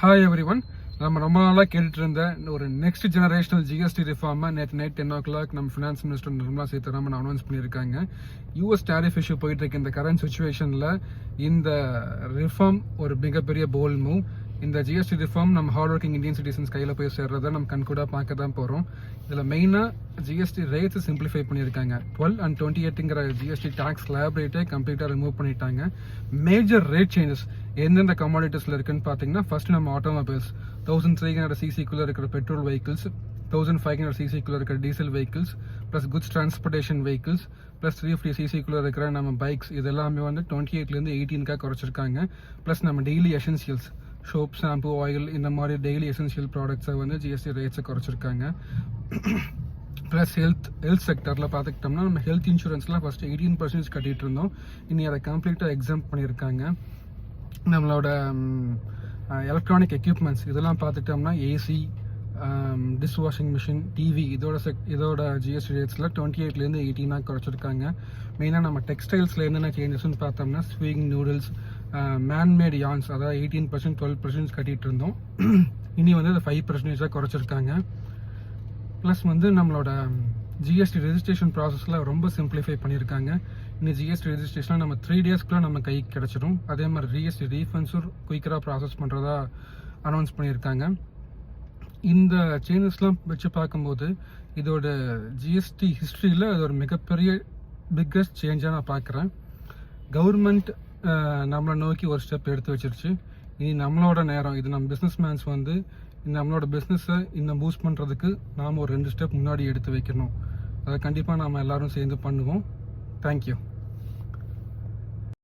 Hi every one. நம்ம ரொம்ப நாளாக கேட்டுட்டு இருந்த ஒரு நெக்ஸ்ட் ஜெனரேஷனல் ஜிஎஸ்டி ரிஃபார்மை நேற்று நைட் 10 o'clock நம்ம finance minister Nirmala Sitharaman announce பண்ணியிருக்காங்க. யூஎஸ் டேரிஃப் இஷ்யூ போயிட்டு இருக்க இந்த கரண்ட் சுச்சுவேஷனில் இந்த ரிஃபார்ம் ஒரு மிகப்பெரிய போல் மூவ். இந்த ஜிஎஸ்டி ரிஃபார்ம் நம்ம ஹார்ட் ஒர்க்கிங் இந்தியன் சிட்டிசன்ஸ் கையில் போய் சேர்றதை நம்ம கண்கூடாக பார்க்க தான் போகிறோம். இதில் மெயினாக ஜிஎஸ்டி ரேட்ஸை சிம்பிளிஃபை பண்ணியிருக்காங்க. 12 and 28ங்கிற ஜிஎஸ்டி டேக்ஸ் ஸ்லாப் ரேட்டை கம்ப்ளீட்டாக ரிமூவ் பண்ணிட்டாங்க. மேஜர் ரேட் சேஞ்சஸ் எந்தெந்த கமாடிட்டிஸில் இருக்குன்னு பார்த்தீங்கன்னா, ஃபர்ஸ்ட் நம்ம ஆட்டோமொபைல்ஸ் 1300 சிசிக்குள்ளே இருக்கிற பெட்ரோல் வெஹிக்கிள்ஸ், 1500 சிசிக்குள்ளே இருக்கிற diesel vehicles, plus goods transportation vehicles, plus 350 சிசிக்குள்ளே இருக்கிற நம்ம பைக்ஸ், இது எல்லாமே வந்து 28லேருந்து 18க்காக குறைச்சிருக்காங்க. ப்ளஸ் நம்ம daily essentials, soap, shampoo, oil, இந்த மாதிரி டெய்லி எசென்சியல் ப்ராடக்ட்ஸை வந்து ஜிஎஸ்டி ரேட்ஸை குறைச்சிருக்காங்க. ப்ளஸ் ஹெல்த் செக்டரில் பார்த்துக்கிட்டோம்னா, நம்ம ஹெல்த் இன்சூரன்ஸ்லாம் ஃபஸ்ட்டு 18% கட்டிகிட்டு இருந்தோம். இனி அதை கம்ப்ளீட்டாக எக்ஸாம் பண்ணியிருக்காங்க. நம்மளோட எலக்ட்ரானிக் எக்யூப்மெண்ட்ஸ் இதெல்லாம் பார்த்துட்டோம்னா AC, dish washing machine, TV, இதோட ஜிஎஸ்டி ரேட்ஸில் 28லேருந்து 18 குறைச்சிருக்காங்க. மெயினாக நம்ம டெக்ஸ்டைல்ஸில் என்னென்ன சேஞ்சஸ்ன்னு பார்த்தோம்னா, ஸ்விங் நூடுல்ஸ், மேன்மேட் யான்ஸ், அதாவது 18% 12% கட்டிகிட்டு இருந்தோம். இனி வந்து அதை 5% குறைச்சிருக்காங்க. ப்ளஸ் வந்து நம்மளோட ஜிஎஸ்டி ரெஜிஸ்ட்ரேஷன் ப்ராசஸில் ரொம்ப சிம்பிளிஃபை பண்ணியிருக்காங்க. இன்னும் ஜிஎஸ்டி ரெஜிஸ்ட்ரேஷன் நம்ம 3 daysக்குள்ளே நம்ம கைக்கு கிடச்சிடும். அதே மாதிரி ஜிஎஸ்டி ரீஃபண்ட்ஸும் குயிக்கராக ப்ராசஸ் பண்ணுறதா அனௌன்ஸ் பண்ணியிருக்காங்க. இந்த சேஞ்சஸ்லாம் வச்சு பார்க்கும்போது இதோட ஜிஎஸ்டி ஹிஸ்ட்ரியில் அது ஒரு மிகப்பெரிய பிக்கஸ்ட் சேஞ்சாக நான் பார்க்குறேன். கவர்மெண்ட் நம்மளை நோக்கி ஒரு ஸ்டெப் எடுத்து வச்சிருச்சு. இனி நம்மளோட நேரம். இது நம்ம பிஸ்னஸ் மேன்ஸ் வந்து நம்மளோட பிஸ்னஸை இன்னும் பூஸ்ட் பண்ணுறதுக்கு நாம் ஒரு 2 ஸ்டெப் முன்னாடி எடுத்து வைக்கணும். அதை கண்டிப்பாக நாம் எல்லோரும் சேர்ந்து பண்ணுவோம். தேங்க்யூ.